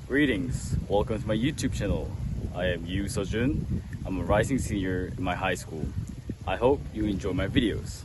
Greetings, welcome to my YouTube channel. I am Yoo Seojoon. I'm a rising senior in my high school. I hope you enjoy my videos.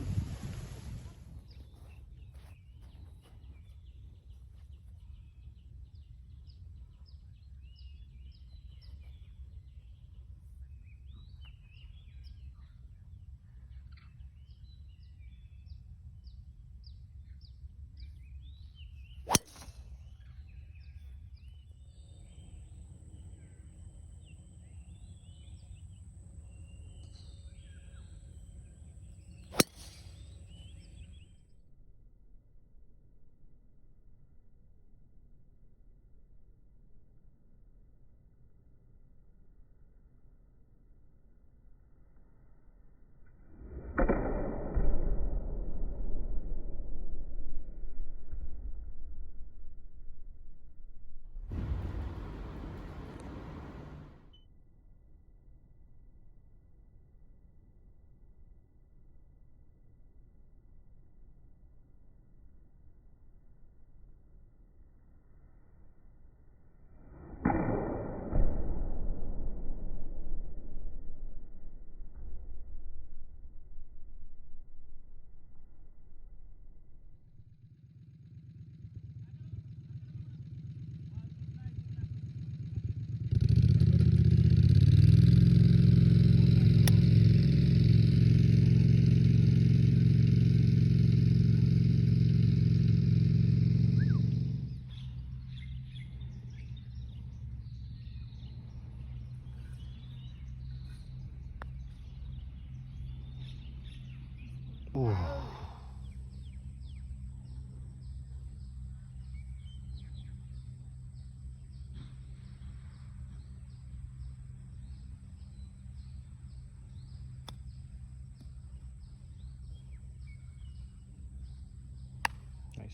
Ooh. Nice.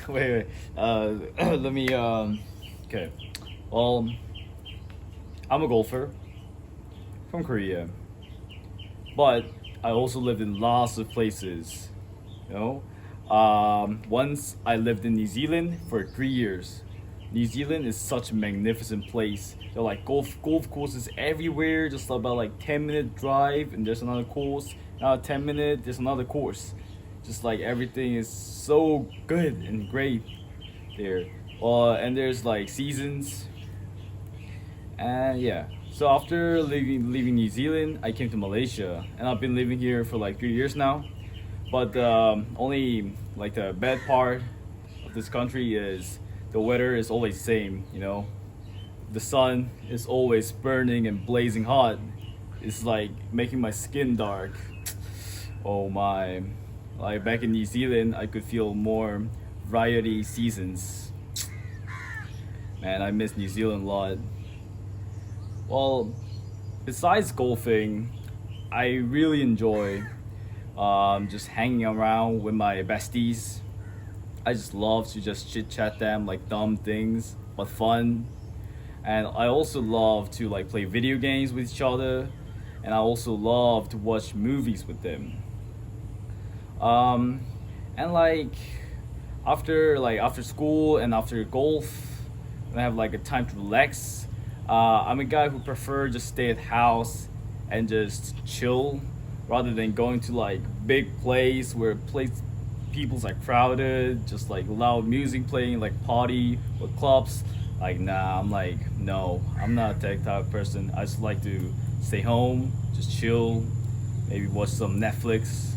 Wait. Let me. Okay. Well, I'm a golfer from Korea, but I also lived in lots of places. You know, once I lived in New Zealand for 3 years. New Zealand is such a magnificent place. There are like golf courses everywhere, just about like 10-minute drive, and there's another course. Now 10 minutes, there's another course. Just like everything is so good and great there. And there's like seasons, and yeah. So after leaving New Zealand, I came to Malaysia, and I've been living here for like 3 years now. But only like the bad part of this country is the weather is always same. You know, the sun is always burning and blazing hot. It's like making my skin dark. Oh my! Like back in New Zealand, I could feel more variety seasons. Man, I miss New Zealand a lot. Well, besides golfing, I really enjoy just hanging around with my besties. I just love to just chit chat them like dumb things, but fun. And I also love to like play video games with each other, and I also love to watch movies with them. Um, and after school and after golf, when I have like a time to relax, I'm a guy who prefer just stay at house and just chill rather than going to like big place where people's like crowded, just like loud music playing, like party or clubs. Like nah, I'm like no, I'm not that type of person. I just like to stay home, just chill, maybe watch some Netflix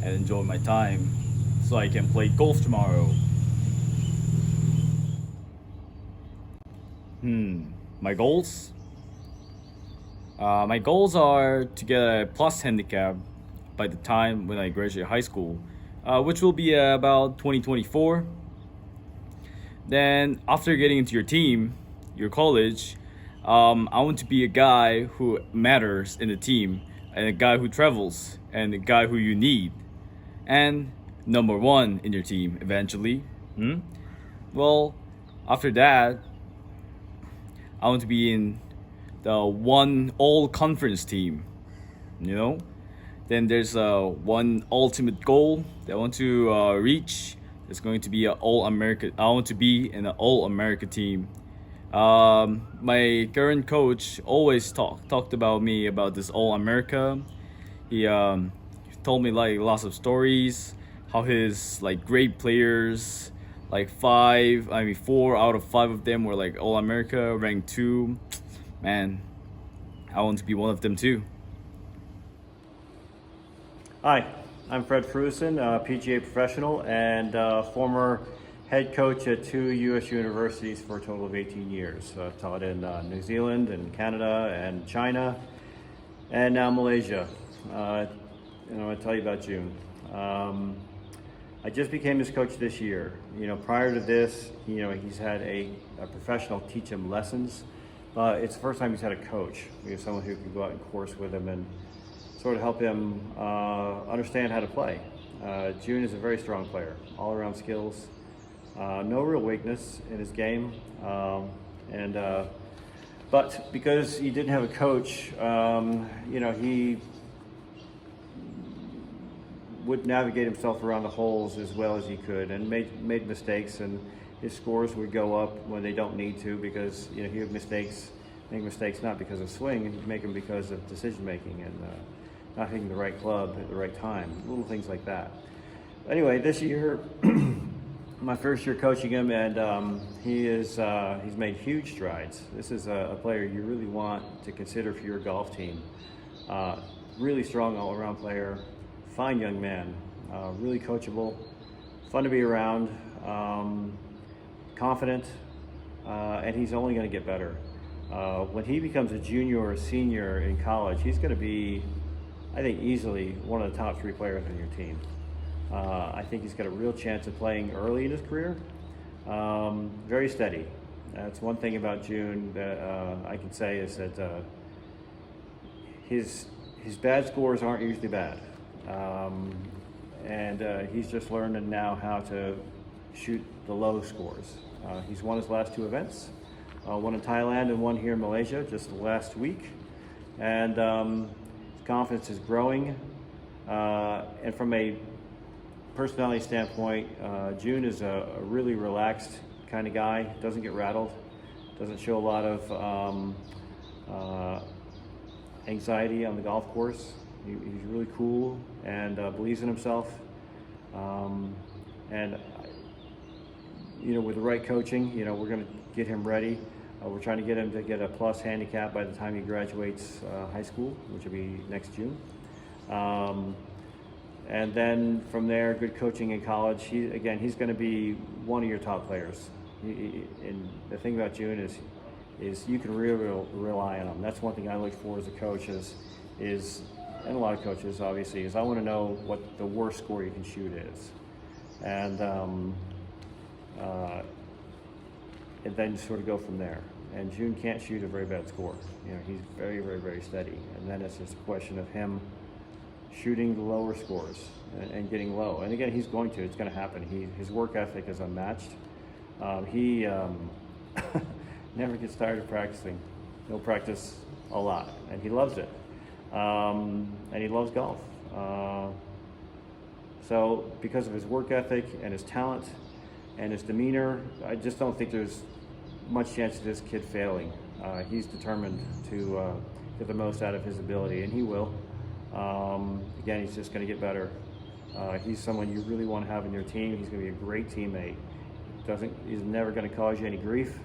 and enjoy my time so I can play golf tomorrow. My goals? My goals are to get a plus handicap by the time when I graduate high school, which will be about 2024. Then, after getting into your team, your college, I want to be a guy who matters in the team, and a guy who travels, and a guy who you need, and number one in your team eventually. Well, after that, I want to be in the one all conference team, you know? Then there's one ultimate goal that I want to reach. It's going to be an all America. I want to be in an all America team. My current coach always talked about me about this all America. He told me like lots of stories, how his like great players, like 4 out of 5 of them were like all America, ranked 2. Man, I want to be one of them too. Hi, I'm Fred Frusen, PGA professional and former head coach at 2 U.S. universities for a total of 18 years. I've taught in New Zealand and Canada and China and now Malaysia. I want to tell you about June. I just became his coach this year. Prior to this, he's had a professional teach him lessons. It's the first time he's had a coach. We have someone who can go out and course with him and sort of help him understand how to play. June is a very strong player, all around skills, no real weakness in his game. But because he didn't have a coach, he would navigate himself around the holes as well as he could, and made mistakes, and his scores would go up when they don't need to, because he would make mistakes not because of swing, he'd make them because of decision making and not hitting the right club at the right time, little things like that. Anyway, this year, my first year coaching him, and he's made huge strides. This is a player you really want to consider for your golf team. Really strong all-around player, fine young man, really coachable, fun to be around, confident, and he's only going to get better. When he becomes a junior or a senior in college, he's going to be, I think, easily one of the top 3 players on your team. I think he's got a real chance of playing early in his career. Very steady. That's one thing about June that I can say is that his bad scores aren't usually bad. He's just learning now how to shoot the low scores. He's won his last 2 events, one in Thailand and one here in Malaysia just last week. And his confidence is growing. And from a personality standpoint, June is a really relaxed kind of guy, doesn't get rattled, doesn't show a lot of anxiety on the golf course. He's really cool and believes in himself. With the right coaching, we're going to get him ready. We're trying to get him to get a plus handicap by the time he graduates high school, which will be next June. And then from there, good coaching in college. He's going to be one of your top players. And the thing about June is you can really rely on him. That's one thing I look for as a coach is and a lot of coaches obviously, is I want to know what the worst score you can shoot is. And then sort of go from there. And June can't shoot a very bad score. He's very, very, very steady. And then it's just a question of him shooting the lower scores and getting low. And again, it's going to happen. His work ethic is unmatched. He never gets tired of practicing. He'll practice a lot, and he loves it. And he loves golf. So because of his work ethic and his talent and his demeanor, I just don't think there's much chance of this kid failing. He's determined to get the most out of his ability, and he will. Again, he's just going to get better. He's someone you really want to have in your team. He's going to be a great teammate. He's never going to cause you any grief.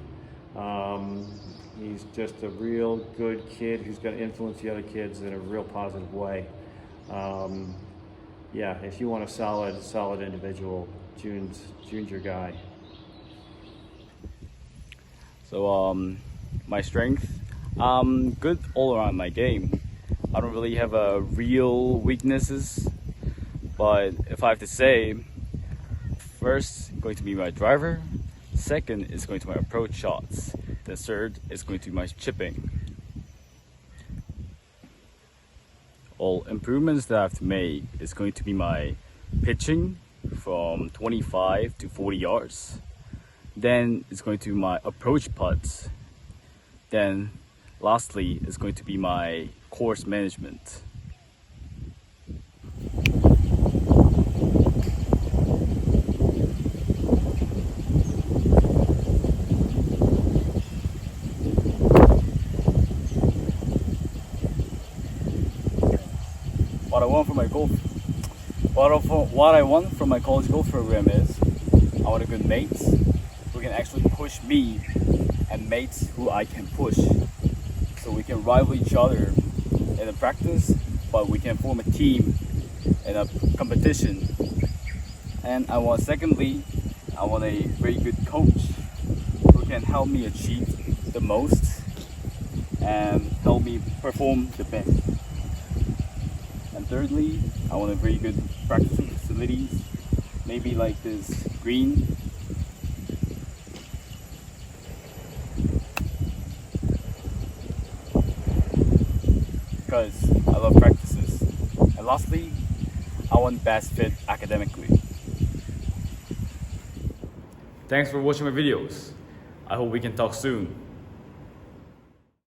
He's just a real good kid who's going to influence the other kids in a real positive way. Yeah, if you want a solid individual, Joon's your guy. So my strength, good all around my game. I don't really have real weaknesses, but if I have to say, first going to be my driver, second is going to be my approach shots, the third is going to be my chipping. All improvements that I have to make is going to be my pitching from 25 to 40 yards. Then it's going to be my approach putts. Then lastly is going to be my course management. What I want from my college golf program is I want a good mates who can actually push me and mates who I can push, so we can rival each other in a practice, but we can form a team in a competition. And secondly, I want a very good coach who can help me achieve the most and help me perform the best. And thirdly, I want a very good practicing facilities, maybe like this green. Because I love practices. And lastly, I want best fit academically. Thanks for watching my videos. I hope we can talk soon.